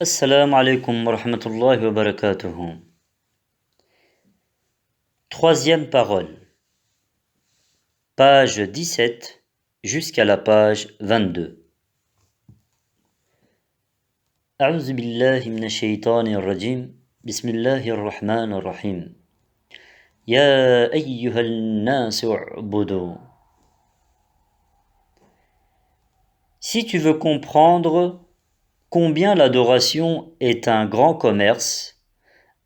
Assalamu alaikum wa rahmatullahi wa barakatuhu. Troisième parole, page 17 jusqu'à la page 22. أعوذ بالله من الشيطان الرجيم بسم الله الرحمن الرحيم يا أيها الناس اعبدوا. Si tu veux comprendre combien l'adoration est un grand commerce,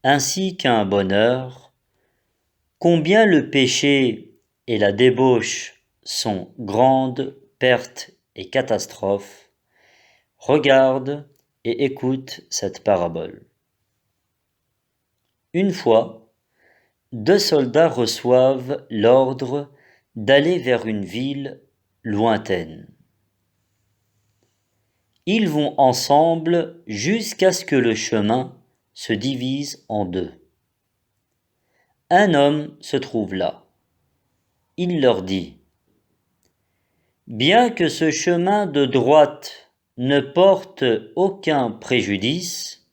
ainsi qu'un bonheur, combien le péché et la débauche sont grandes pertes et catastrophes, regarde et écoute cette parabole. Une fois, deux soldats reçoivent l'ordre d'aller vers une ville lointaine. Ils vont ensemble jusqu'à ce que le chemin se divise en deux. Un homme se trouve là. Il leur dit : bien que ce chemin de droite ne porte aucun préjudice,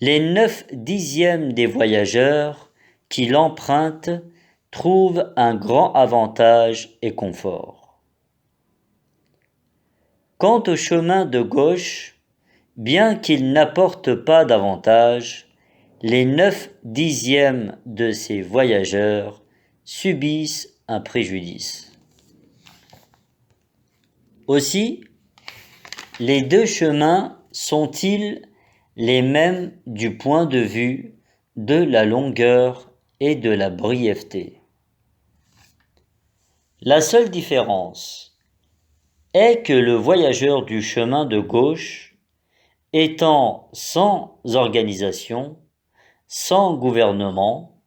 les 9/10 des voyageurs qui l'empruntent trouvent un grand avantage et confort. Quant au chemin de gauche, bien qu'il n'apporte pas d'avantage, les 9/10 de ces voyageurs subissent un préjudice. Aussi, les deux chemins sont-ils les mêmes du point de vue de la longueur et de la brièveté? La seule différence est que le voyageur du chemin de gauche, étant sans organisation, sans gouvernement,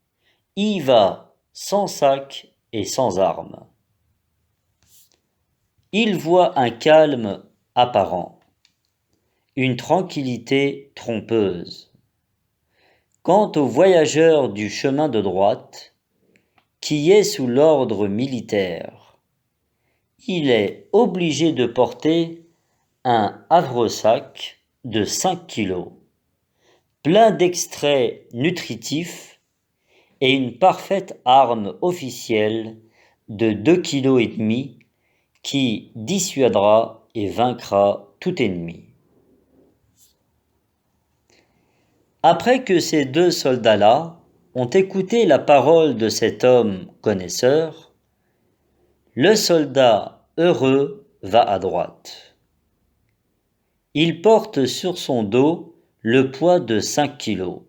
y va sans sac et sans armes. Il voit un calme apparent, une tranquillité trompeuse. Quant au voyageur du chemin de droite, qui est sous l'ordre militaire, il est obligé de porter un havresac de 5 kilos, plein d'extraits nutritifs et une parfaite arme officielle de 2,5 kg qui dissuadera et vaincra tout ennemi. Après que ces deux soldats-là ont écouté la parole de cet homme connaisseur, le soldat heureux va à droite. Il porte sur son dos le poids de 5 kilos,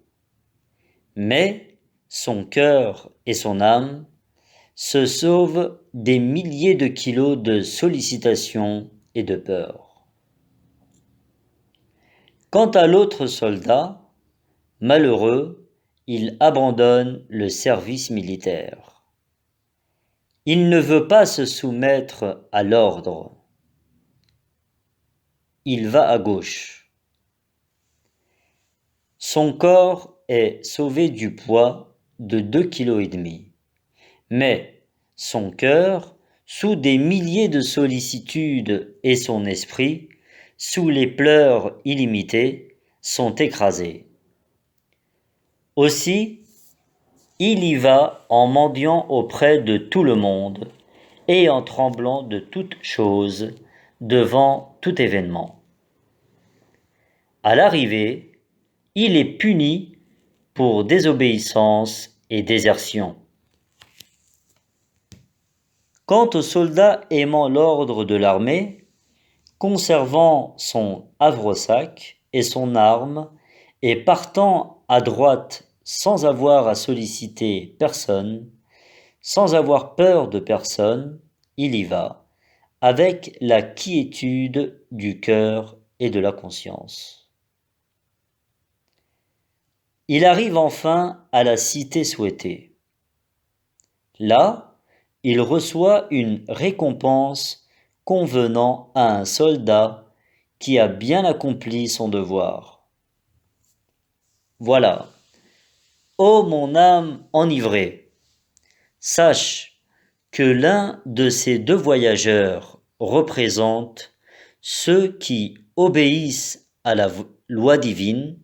mais son cœur et son âme se sauvent des milliers de kilos de sollicitations et de peur. Quant à l'autre soldat, malheureux, il abandonne le service militaire. Il ne veut pas se soumettre à l'ordre. Il va à gauche. Son corps est sauvé du poids de 2,5 kg, mais son cœur, sous des milliers de sollicitudes, et son esprit, sous les pleurs illimités, sont écrasés. Aussi, il y va en mendiant auprès de tout le monde et en tremblant de toute chose devant tout événement. À l'arrivée, il est puni pour désobéissance et désertion. Quant au soldat aimant l'ordre de l'armée, conservant son havresac et son arme, et partant à droite sans avoir à solliciter personne, sans avoir peur de personne, il y va, avec la quiétude du cœur et de la conscience. Il arrive enfin à la cité souhaitée. Là, il reçoit une récompense convenant à un soldat qui a bien accompli son devoir. Voilà. Ô mon âme enivrée, sache que l'un de ces deux voyageurs représente ceux qui obéissent à la loi divine,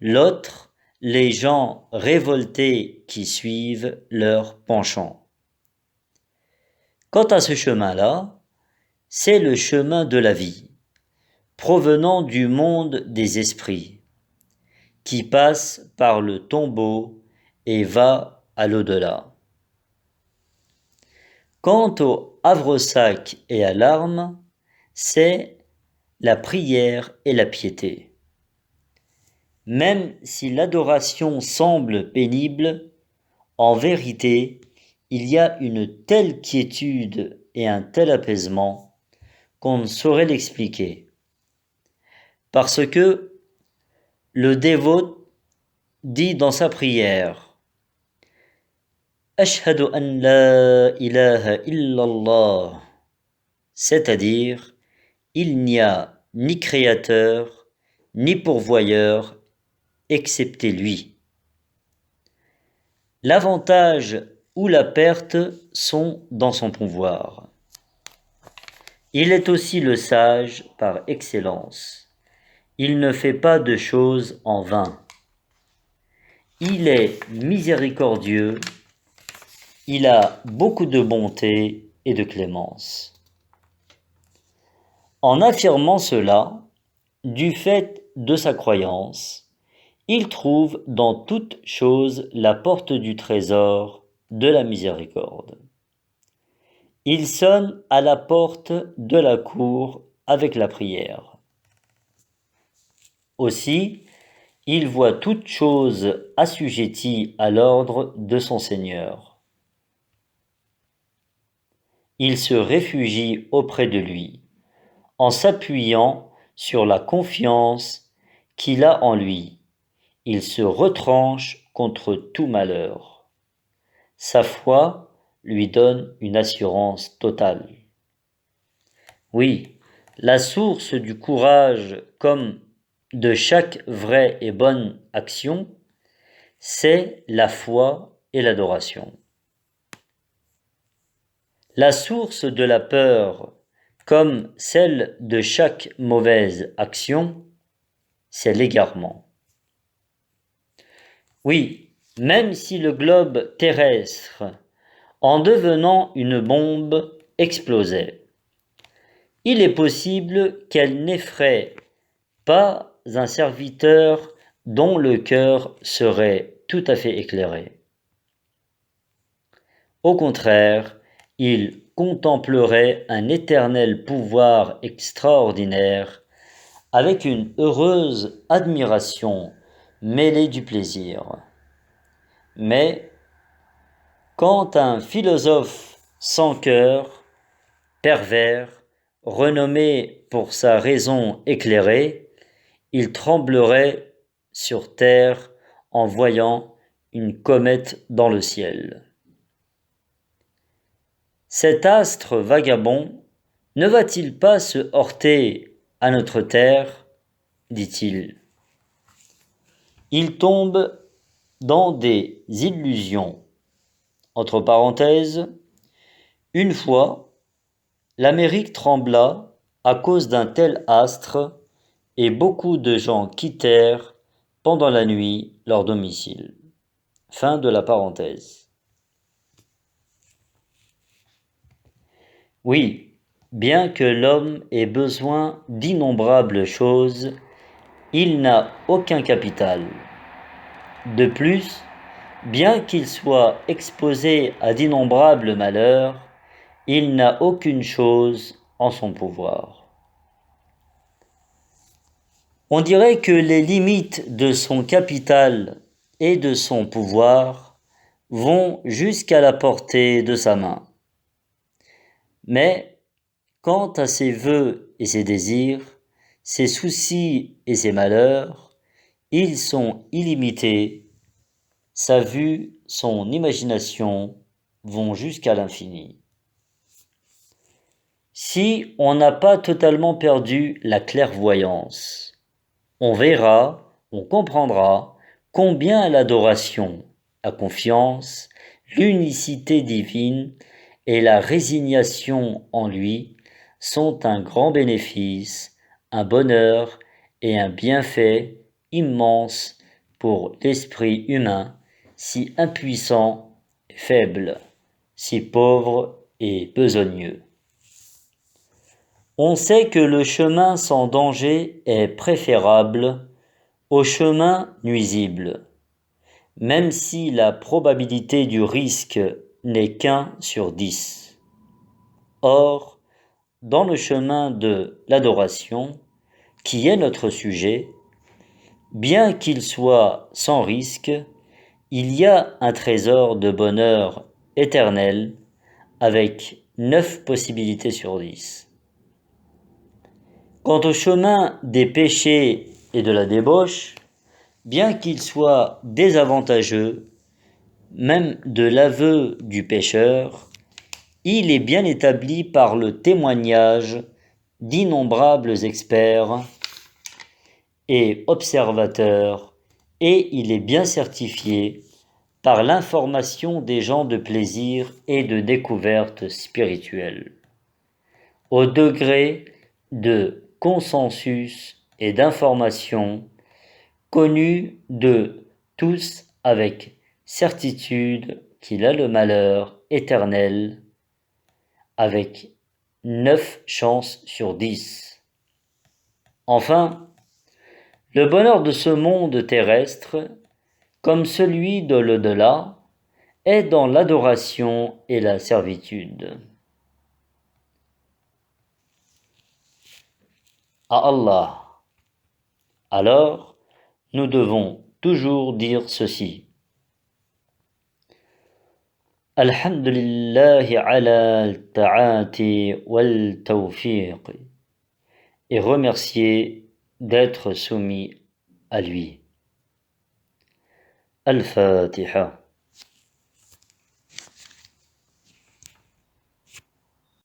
l'autre les gens révoltés qui suivent leur penchant. Quant à ce chemin-là, c'est le chemin de la vie, provenant du monde des esprits, qui passe par le tombeau et va à l'au-delà. Quant au havresac et à l'arme, c'est la prière et la piété. Même si l'adoration semble pénible, en vérité, il y a une telle quiétude et un tel apaisement qu'on ne saurait l'expliquer. Parce que le dévot dit dans sa prière Ashhadu an la ilaha illallah, c'est-à-dire il n'y a ni créateur ni pourvoyeur excepté lui. L'avantage ou la perte sont dans son pouvoir. Il est aussi le sage par excellence. Il ne fait pas de choses en vain. Il est miséricordieux. Il a beaucoup de bonté et de clémence. En affirmant cela, du fait de sa croyance, il trouve dans toute chose la porte du trésor de la miséricorde. Il sonne à la porte de la cour avec la prière. Aussi, il voit toute chose assujettie à l'ordre de son Seigneur. Il se réfugie auprès de lui, en s'appuyant sur la confiance qu'il a en lui. Il se retranche contre tout malheur. Sa foi lui donne une assurance totale. Oui, la source du courage comme de chaque vraie et bonne action, c'est la foi et l'adoration. La source de la peur, comme celle de chaque mauvaise action, c'est l'égarement. Oui, même si le globe terrestre, en devenant une bombe, explosait, il est possible qu'elle n'effraie pas un serviteur dont le cœur serait tout à fait éclairé. Au contraire, il contemplerait un éternel pouvoir extraordinaire avec une heureuse admiration mêlée du plaisir. Mais quand un philosophe sans cœur, pervers, renommé pour sa raison éclairée, il tremblerait sur terre en voyant une comète dans le ciel. Cet astre vagabond ne va-t-il pas se heurter à notre terre, dit-il. Il tombe dans des illusions. Entre parenthèses, une fois, l'Amérique trembla à cause d'un tel astre et beaucoup de gens quittèrent pendant la nuit leur domicile. Fin de la parenthèse. Oui, bien que l'homme ait besoin d'innombrables choses, il n'a aucun capital. De plus, bien qu'il soit exposé à d'innombrables malheurs, il n'a aucune chose en son pouvoir. On dirait que les limites de son capital et de son pouvoir vont jusqu'à la portée de sa main. Mais quant à ses vœux et ses désirs, ses soucis et ses malheurs, ils sont illimités. Sa vue, son imagination vont jusqu'à l'infini. Si on n'a pas totalement perdu la clairvoyance, on verra, on comprendra combien l'adoration, la confiance, l'unicité divine et la résignation en lui sont un grand bénéfice, un bonheur et un bienfait immense pour l'esprit humain, si impuissant et faible, si pauvre et besogneux. On sait que le chemin sans danger est préférable au chemin nuisible, même si la probabilité du risque n'est qu'1 sur 10. Or, dans le chemin de l'adoration, qui est notre sujet, bien qu'il soit sans risque, il y a un trésor de bonheur éternel avec 9 possibilités sur 10. Quant au chemin des péchés et de la débauche, bien qu'il soit désavantageux, même de l'aveu du pécheur, il est bien établi par le témoignage d'innombrables experts et observateurs, et il est bien certifié par l'information des gens de plaisir et de découverte spirituelle. Au degré de consensus et d'information connu de tous avec certitude qu'il a le malheur éternel avec 9 chances sur 10. Enfin, le bonheur de ce monde terrestre, comme celui de l'au-delà, est dans l'adoration et la servitude à Allah. Alors, nous devons toujours dire ceci. Alhamdulillahi ala al-ta'ati wal-tawfiq, et remercier d'être soumis à lui. Al-Fatiha.